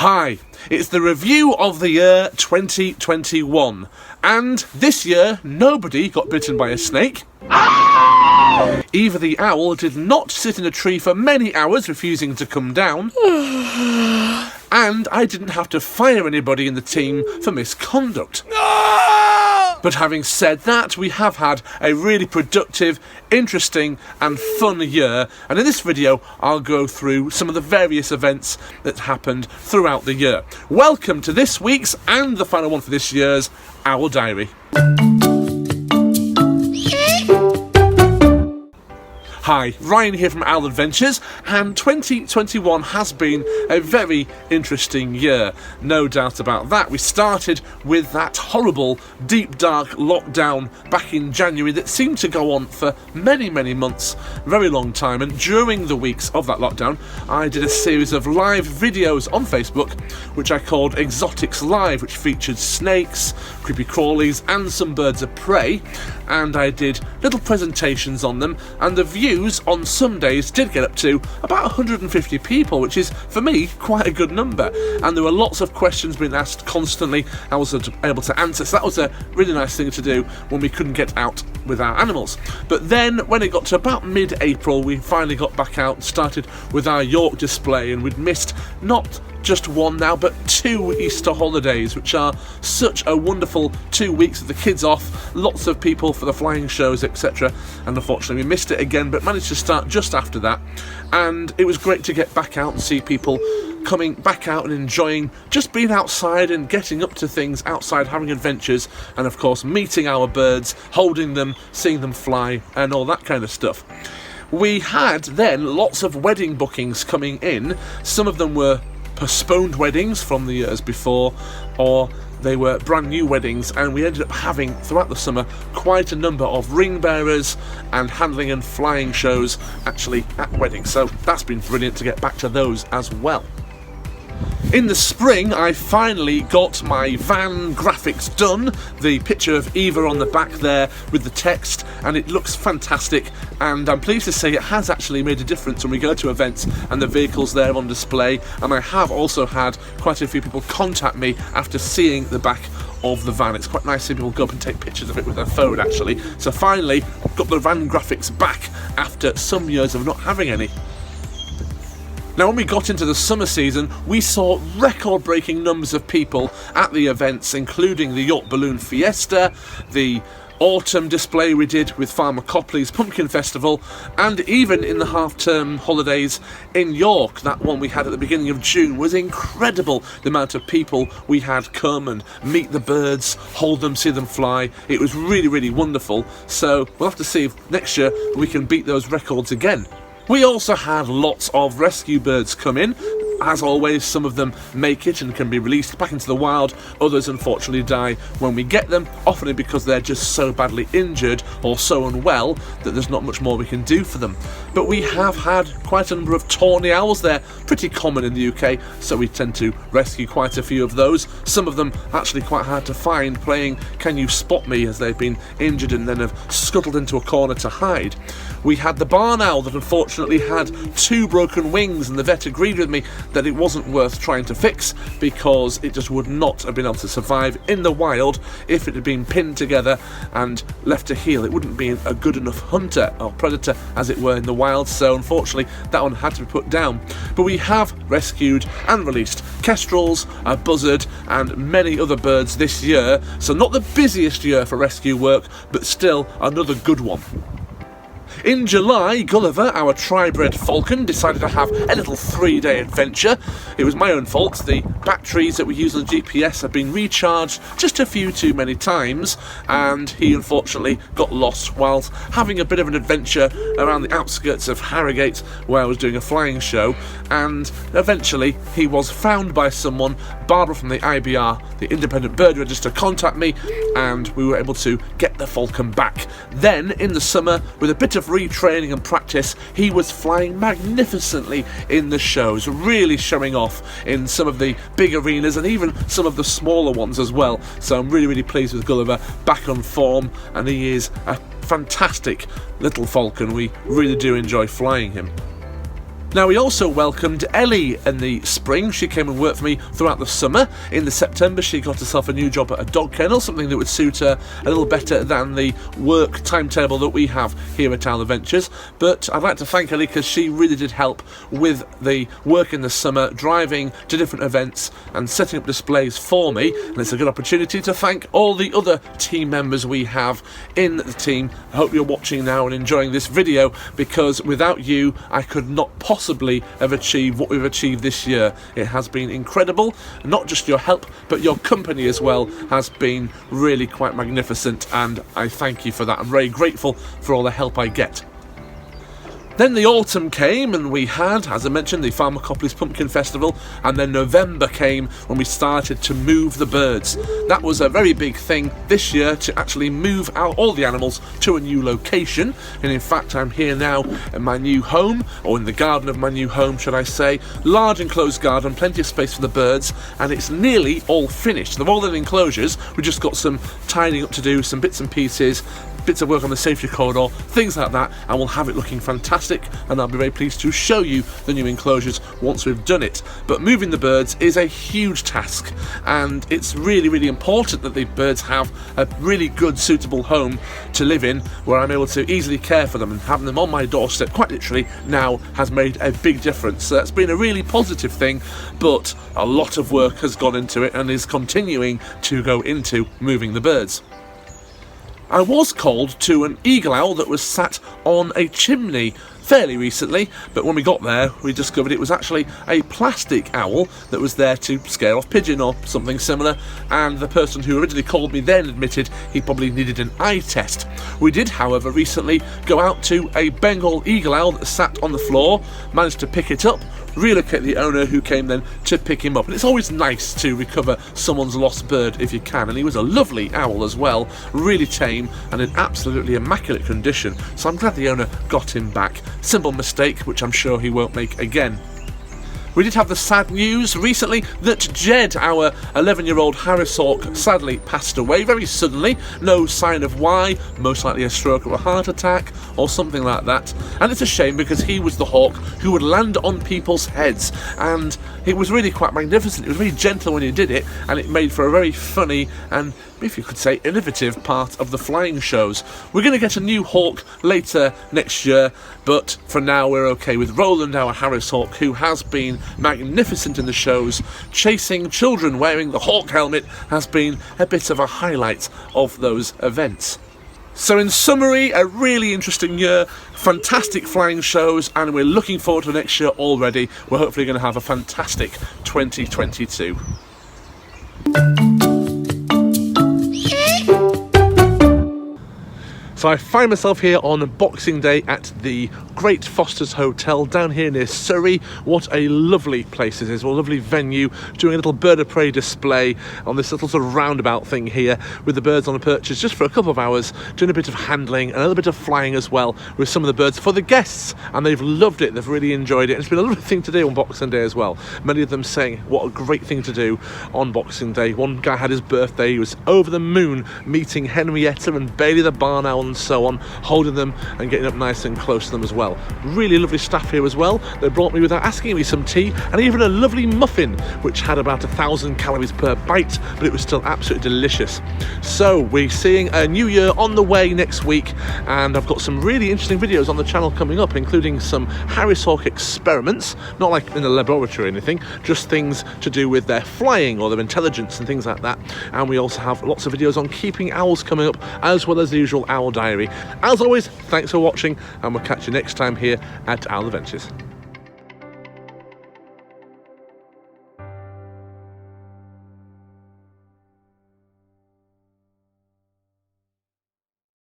Hi, it's the review of the year 2021, and this year nobody got bitten by a snake. Eva the owl did not sit in a tree for many hours refusing to come down. And I didn't have to fire anybody in the team for misconduct. But having said that, we have had a really productive, interesting and fun year, and in this video I'll go through some of the various events that happened throughout the year. Welcome to this week's and the final one for this year's Owl Diary. Hi, Ryan here from Owl Adventures, and 2021 has been a very interesting year, no doubt about that. We started with that horrible, deep, dark lockdown back in January that seemed to go on for many, many months, very long time, and during the weeks of that lockdown, I did a series of live videos on Facebook, which I called Exotics Live, which featured snakes, creepy crawlies, and some birds of prey, and I did little presentations on them, and the views on some days did get up to about 150 people, which is, for me, quite a good number. And there were lots of questions being asked constantly. I was able to answer, so that was a really nice thing to do when we couldn't get out with our animals. But then, when it got to about mid-April, we finally got back out and started with our York display, and we'd missed not just one now, but 2 Easter holidays, which are such a wonderful 2 weeks with the kids off, lots of people for the flying shows, etc. And unfortunately we missed it again, but managed to start just after that. And it was great to get back out and see people coming back out and enjoying just being outside and getting up to things outside, having adventures, and of course meeting our birds, holding them, seeing them fly, and all that kind of stuff. We had then lots of wedding bookings coming in. Some of them were postponed weddings from the years before, or they were brand new weddings, and we ended up having throughout the summer quite a number of ring bearers and handling and flying shows actually at weddings, so that's been brilliant to get back to those as well. In the spring, I finally got my van graphics done, the picture of Eva on the back there with the text, and it looks fantastic, and I'm pleased to say it has actually made a difference when we go to events and the vehicle's there on display. And I have also had quite a few people contact me after seeing the back of the van. It's quite nice to see people go up and take pictures of it with their phone actually. So finally got the van graphics back after some years of not having any. Now, when we got into the summer season, we saw record-breaking numbers of people at the events, including the York Balloon Fiesta, the autumn display we did with Farmer Copley's Pumpkin Festival, and even in the half-term holidays in York. That one we had at the beginning of June was incredible, the amount of people we had come and meet the birds, hold them, see them fly. It was really, really wonderful, so we'll have to see if next year we can beat those records again. We also had lots of rescue birds come in. As always, some of them make it and can be released back into the wild. Others unfortunately die when we get them, often because they're just so badly injured or so unwell that there's not much more we can do for them. But we have had quite a number of tawny owls. They're pretty common in the UK, so we tend to rescue quite a few of those. Some of them actually quite hard to find, playing Can You Spot Me, as they've been injured and then have scuttled into a corner to hide. We had the barn owl that unfortunately had 2 broken wings, and the vet agreed with me that it wasn't worth trying to fix because it just would not have been able to survive in the wild if it had been pinned together and left to heal. It wouldn't be a good enough hunter or predator, as it were, in the wild, so unfortunately that one had to be put down. But we have rescued and released kestrels, a buzzard, and many other birds this year, so not the busiest year for rescue work, but still another good one. In July, Gulliver, our tri-bred falcon, decided to have a little 3-day adventure. It was my own fault. The batteries that we use on the GPS had been recharged just a few too many times, and he unfortunately got lost whilst having a bit of an adventure around the outskirts of Harrogate, where I was doing a flying show, and eventually he was found by someone. Barbara from the IBR, the Independent Bird Register, contacted me, and we were able to get the falcon back. Then, in the summer, with a bit of retraining and practice, he was flying magnificently in the shows, really showing off in some of the big arenas and even some of the smaller ones as well. So I'm really, really pleased with Gulliver, back on form, and he is a fantastic little falcon. We really do enjoy flying him. Now, we also welcomed Ellie in the spring. She came and worked for me throughout the summer. In the September, she got herself a new job at a dog kennel, something that would suit her a little better than the work timetable that we have here at Owl Adventures. But I'd like to thank Ellie because she really did help with the work in the summer, driving to different events and setting up displays for me. And it's a good opportunity to thank all the other team members we have in the team. I hope you're watching now and enjoying this video, because without you, I could not possibly have achieved what we've achieved this year. It has been incredible. Not just your help, but your company as well has been really quite magnificent, and I thank you for that. I'm very grateful for all the help I get. Then the autumn came and we had, as I mentioned, the Pharmacopolis Pumpkin Festival, and then November came when we started to move the birds. That was a very big thing this year, to actually move out all the animals to a new location. And in fact, I'm here now in my new home, or in the garden of my new home, should I say. Large enclosed garden, plenty of space for the birds, and it's nearly all finished. They're all in enclosures. We've just got some tidying up to do, some bits and pieces, bits of work on the safety corridor, things like that, and we'll have it looking fantastic, and I'll be very pleased to show you the new enclosures once we've done it. But moving the birds is a huge task, and it's really, really important that the birds have a really good, suitable home to live in, where I'm able to easily care for them, and having them on my doorstep, quite literally, now has made a big difference. So that's been a really positive thing, but a lot of work has gone into it and is continuing to go into moving the birds. I was called to an eagle owl that was sat on a chimney fairly recently, but when we got there we discovered it was actually a plastic owl that was there to scare off pigeon or something similar, and the person who originally called me then admitted he probably needed an eye test. We did, however, recently go out to a Bengal eagle owl that sat on the floor, managed to pick it up, relocate the owner, who came then to pick him up. And it's always nice to recover someone's lost bird if you can, and he was a lovely owl as well, really tame and in absolutely immaculate condition, so I'm glad the owner got him back. Simple mistake which I'm sure he won't make again. We did have the sad news recently that Jed, our 11-year-old Harris hawk, sadly passed away very suddenly. No sign of why, most likely a stroke or a heart attack or something like that. And it's a shame, because he was the hawk who would land on people's heads, and it was really quite magnificent. It was very gentle when he did it, and it made for a very funny and, if you could say, innovative part of the flying shows. We're going to get a new hawk later next year, but for now we're okay with Roland, our Harris hawk, who has been magnificent in the shows. Chasing children wearing the hawk helmet has been a bit of a highlight of those events. So in summary, a really interesting year, fantastic flying shows, and we're looking forward to next year already. We're hopefully going to have a fantastic 2022. So I find myself here on Boxing Day at the Great Foster's Hotel down here near Surrey. What a lovely place it is, what a lovely venue, doing a little bird of prey display on this little sort of roundabout thing here with the birds on the perches just for a couple of hours, doing a bit of handling and a little bit of flying as well with some of the birds for the guests, and they've loved it, they've really enjoyed it. It's been a lovely thing to do on Boxing Day as well. Many of them saying what a great thing to do on Boxing Day. One guy had his birthday, he was over the moon meeting Henrietta and Bailey the barn owl and so on, holding them and getting up nice and close to them as well. Really lovely staff here as well. They brought me, without asking me, some tea and even a lovely muffin which had about 1,000 calories per bite, but it was still absolutely delicious. So we're seeing a new year on the way next week, and I've got some really interesting videos on the channel coming up, including some Harris hawk experiments, not like in a laboratory or anything, just things to do with their flying or their intelligence and things like that. And we also have lots of videos on keeping owls coming up, as well as the usual owl diary. As always, thanks for watching, and we'll catch you next time here at Owl Adventures.